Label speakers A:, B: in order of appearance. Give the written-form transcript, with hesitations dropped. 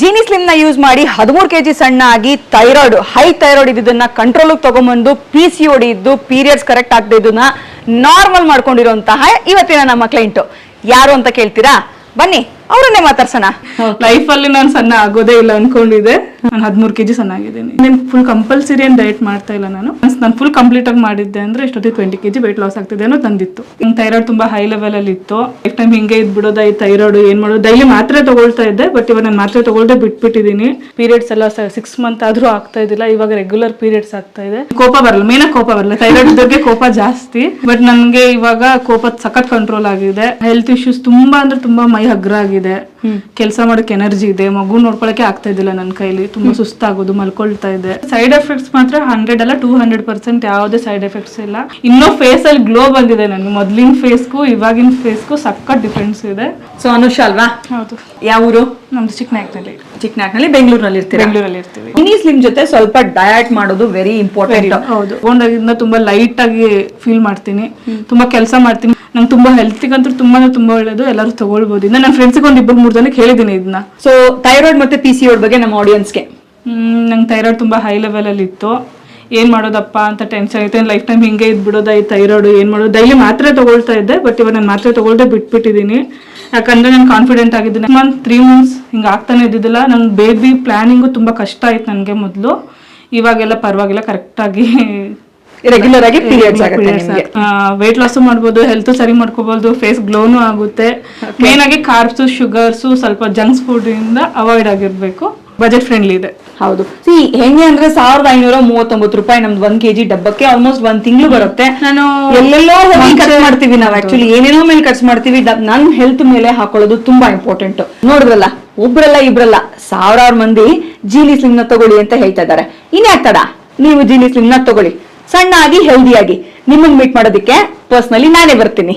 A: Jeeni slim ನ use ಮಾಡಿ 13 kg ಸಣ್ಣ ಆಗಿ ಥೈರಾಯ್ಡ್ ಹೈ ಥೈರಾಯ್ಡ್ ಇದ್ದನ್ನ ಕಂಟ್ರೋಲ್ ತಗೊಂಡ್ಬಂದು PCOD ಇದ್ದು ಪೀರಿಯಡ್ಸ್ ಕರೆಕ್ಟ್ ಆಗದೆ ಇದನ್ನ ನಾರ್ಮಲ್ ಮಾಡ್ಕೊಂಡಿರುವಂತಹ ಇವತ್ತಿನ ನಮ್ಮ ಕ್ಲೈಂಟ್ ಯಾರು ಅಂತ ಕೇಳ್ತೀರಾ? ಬನ್ನಿ ಅವರನ್ನೇ ಮಾತಾಡ್ಸೋಣ.
B: ಲೈಫ್ ಅಲ್ಲಿ ನಾನು ಸಣ್ಣ ಆಗೋದೇ ಇಲ್ಲ ಅನ್ಕೊಂಡಿದ್ದೆ. ನಾನು 13 kg ಸಣ್ಣ ಆಗಿದ್ದೀನಿ. ನಾನು ಫುಲ್ ಕಂಪಲ್ಸರಿ ಏನ್ ಡಯಟ್ ಮಾಡ್ತಾ ಇಲ್ಲ. ನಾನು ಫುಲ್ ಕಂಪ್ಲೀಟ್ ಆಗಿ ಮಾಡಿದ್ದೆ ಅಂದ್ರೆ ಇಷ್ಟೊತ್ತಿಗೆ 20 kg ವೆಯ್ಟ್ ಲಾಸ್ ಆಗ್ತಿದೆ ಅನ್ನೋ ತಂದಿತ್ತು. ಥೈರಾಯ್ಡ್ ತುಂಬಾ ಹೈ ಲೆವೆಲ್ ಅಲ್ಲಿ ಇತ್ತು. ಲೈಫ್ ಟೈಮ್ ಹಿಂಗೆ ಇದ್ಬಿಡೋದ ಈ ಥೈರಾಯ್ಡ್ ಏನ್ ಮಾಡೋದು. ಡೈಲಿ ಮಾತ್ರೆ ತಗೊಳ್ತಾ ಇದ್ದೆ, ಬಟ್ ಇವಾಗ ನಾನು ಮಾತ್ರೆ ತಗೊಳ್ದೆ ಬಿಟ್ಬಿಟ್ಟಿದೀನಿ. ಪೀರಿಯಡ್ಸ್ ಎಲ್ಲ 6 ಮಂತ್ ಆದ್ರೂ ಆಗ್ತಾ ಇದ್ದಿಲ್ಲ. ಇವಾಗ ರೆಗ್ಯುಲರ್ ಪೀರಿಯಡ್ಸ್ ಆಗ್ತಾ ಇದೆ. ಕೋಪ ಬರಲ್ಲ, ಮೇನ ಕೋಪ ಬರಲ್ಲ. ಥೈರಾಯ್ಡ್ ಇದ್ದಕ್ಕೆ ಕೋಪ ಜಾಸ್ತಿ, ಬಟ್ ನನ್ಗೆ ಇವಾಗ ಕೋಪ ಸಖತ್ ಕಂಟ್ರೋಲ್ ಆಗಿದೆ. ಹೆಲ್ತ್ ಇಶ್ಯೂಸ್ ತುಂಬಾ ಅಂದ್ರೆ ತುಂಬಾ ಮೈ ಹಗ್ರ ಆಗಿದೆ. ಕೆಲಸ ಮಾಡಕ್ಕೆ ಎನರ್ಜಿ ಇದೆ. ಮಗು ನೋಡ್ಕೊಳಕ್ಕೆ ಆಗ್ತಾ ಇದ್ದಿಲ್ಲ ನನ್ನ ಕೈಲಿ. ತುಂಬಾ ಸುಸ್ತಾಗೋದು, ಮಲ್ಕೊಳ್ತಾ ಇದೆ. ಸೈಡ್ ಎಫೆಕ್ಟ್ಸ್ ಮಾತ್ರ 100 ಅಲ್ಲ 200% ಯಾವುದೇ ಸೈಡ್ ಎಫೆಕ್ಟ್ಸ್ ಇಲ್ಲ. ಇನ್ನೂ ಫೇಸ್ ಅಲ್ಲಿ ಗ್ಲೋ ಬಂದಿದೆ. ನನ್ಗೆ ಮೊದ್ಲಿನ ಫೇಸ್ಗೂ ಇವಾಗಿನ ಫೇಸ್ಗೂ ಸಖತ್ ಡಿಫ್ರೆನ್ಸ್ ಇದೆ.
A: ಸೊ ಅನುಷಾ ಅಲ್ವಾ?
B: ಹೌದು.
A: ಯಾವ ಊರು?
B: ನಮ್ದು ಚಿಕ್ಕನಾಯಕ್ನಲ್ಲಿ
A: ಬೆಂಗಳೂರಲ್ಲಿ ಇರ್ತೀವಿ. ಜೀನಿ ಸ್ಲಿಮ್ ಜೊತೆ ಸ್ವಲ್ಪ ಡಯಟ್ ಮಾಡೋದು ವೆರಿ ಇಂಪಾರ್ಟೆಂಟ್.
B: ಹೌದು. ತಗೊಂಡಾಗಿಂದ ತುಂಬಾ ಲೈಟ್ ಆಗಿ ಫೀಲ್ ಮಾಡ್ತೀನಿ. ತುಂಬಾ ಕೆಲಸ ಮಾಡ್ತೀನಿ. ನಂಗೆ ತುಂಬಾ ಹೆಲ್ತಿಗಂತೂ ತುಂಬಾ ಒಳ್ಳೇದು. ಎಲ್ಲರೂ ತಗೊಳ್ಬಹುದು. ಇನ್ನ ನನ್ನ ಫ್ರೆಂಡ್ಸ್ಗೆ ಒಂದ್ 2-3 ಜನಕ್ಕೆ ಹೇಳಿದೀನಿ ಇದನ್ನ.
A: ಸೊ ಥೈರಾಯ್ಡ್ ಮತ್ತೆ PCOD ಬಗ್ಗೆ ನಮ್ಮ ಆಡಿಯನ್ಸ್ಗೆ.
B: ನಂಗೆ ಥೈರಾಯ್ಡ್ ತುಂಬಾ ಹೈ ಲೆವೆಲ್ ಅಲ್ಲಿ ಇತ್ತು. ಏನ್ ಮಾಡೋದಪ್ಪ ಅಂತ ಟೆನ್ಷನ್ ಐತೆ. ಲೈಫ್ ಟೈಮ್ ಹಿಂಗೆ ಇದ್ಬಿಡೋದ ಈ ಥೈರಾಯ್ಡ್ ಏನ್ ಮಾಡೋದು. ಡೈಲಿ ಮಾತ್ರೆ ತಗೊಳ್ತಾ ಇದ್ದೆ, ಬಟ್ ಇವಾಗ ನಾನು ಮಾತ್ರೆ ತಗೊಳ್ದೆ ಬಿಟ್ಬಿಟ್ಟಿದೀನಿ. ಯಾಕಂದ್ರೆ ನಾನು ಕಾನ್ಫಿಡೆಂಟ್ ಆಗಿದ್ದೀನಿ. 3 months ಹಿಂಗೆ ಆಗ್ತಾನೆ ಇದ್ದಿದ್ದಿಲ್ಲ. ನಂಗೆ ಬೇಬಿ ಪ್ಲಾನಿಂಗು ತುಂಬಾ ಕಷ್ಟ ಆಯ್ತು ನನಗೆ ಮೊದಲು. ಇವಾಗೆಲ್ಲ ಪರವಾಗಿಲ್ಲ, ಕರೆಕ್ಟ್ ಆಗಿ
A: ರೆಗ್ಯುಲರ್ ಆಗಿ ಪೀರಿಯಡ್ಸ್ ಆಗುತ್ತೆ ನಿಮಗೆ.
B: ವೇಟ್ ಲಾಸ್ ಮಾಡ್ಬೋದು, ಹೆಲ್ತ್ ಸರಿ ಮಾಡ್ಕೋಬಹುದು, ಫೇಸ್ ಗ್ಲೋನು ಆಗುತ್ತೆ. ಮೇನ್ ಆಗಿ ಕಾರ್ಬ್ಸ್, ಶುಗರ್ಸ್, ಸ್ವಲ್ಪ ಜಂಕ್ಸ್ ಫುಡ್ ಇಂದ ಅವಾಯ್ಡ್ ಆಗಿರ್ಬೇಕು. ಬಜೆಟ್ ಫ್ರೆಂಡ್ಲಿ ಇದೆ.
A: ಹೌದು. ಹೆಂಗೆ ಅಂದ್ರೆ 1539 ರೂಪಾಯಿ ನಮ್ದು 1 kg ಡಬ್ಬಕ್ಕೆ ಆಲ್ಮೋಸ್ಟ್ 1 ತಿಂಗಳು ಬರುತ್ತೆ.
B: ನಾನು
A: ಎಲ್ಲೆಲ್ಲೋ ಖರ್ಚು ಮಾಡ್ತೀವಿ ನಾವು. ಆಕ್ಚುಲಿ ಏನೇನೋ ಮೇಲೆ ಖರ್ಚು ಮಾಡ್ತೀವಿ. ನನ್ ಹೆಲ್ತ್ ಮೇಲೆ ಹಾಕೊಳ್ಳೋದು ತುಂಬಾ ಇಂಪಾರ್ಟೆಂಟ್. ನೋಡಿದ್ರಲ್ಲ, ಒಬ್ರಲ್ಲ ಇಬ್ರಲ್ಲ ಸಾವಿರಾರು ಮಂದಿ ಜೀನಿ ಸ್ಲಿಮ್ ನ ತಗೊಳ್ಳಿ ಅಂತ ಹೇಳ್ತಾ ಇದ್ದಾರೆ. ಇನ್ಯಾಕ್ ತಡ, ನೀವು ಜೀನಿ ಸ್ಲಿಮ್ ನ ತಗೊಳ್ಳಿ. ಸಣ್ಣ ಆಗಿ ಹೆಲ್ದಿ ಆಗಿ. ನಿಮ್ಮನ್ನ ಮೀಟ್ ಮಾಡೋದಕ್ಕೆ ಪರ್ಸನಲಿ ನಾನೇ ಬರ್ತೀನಿ.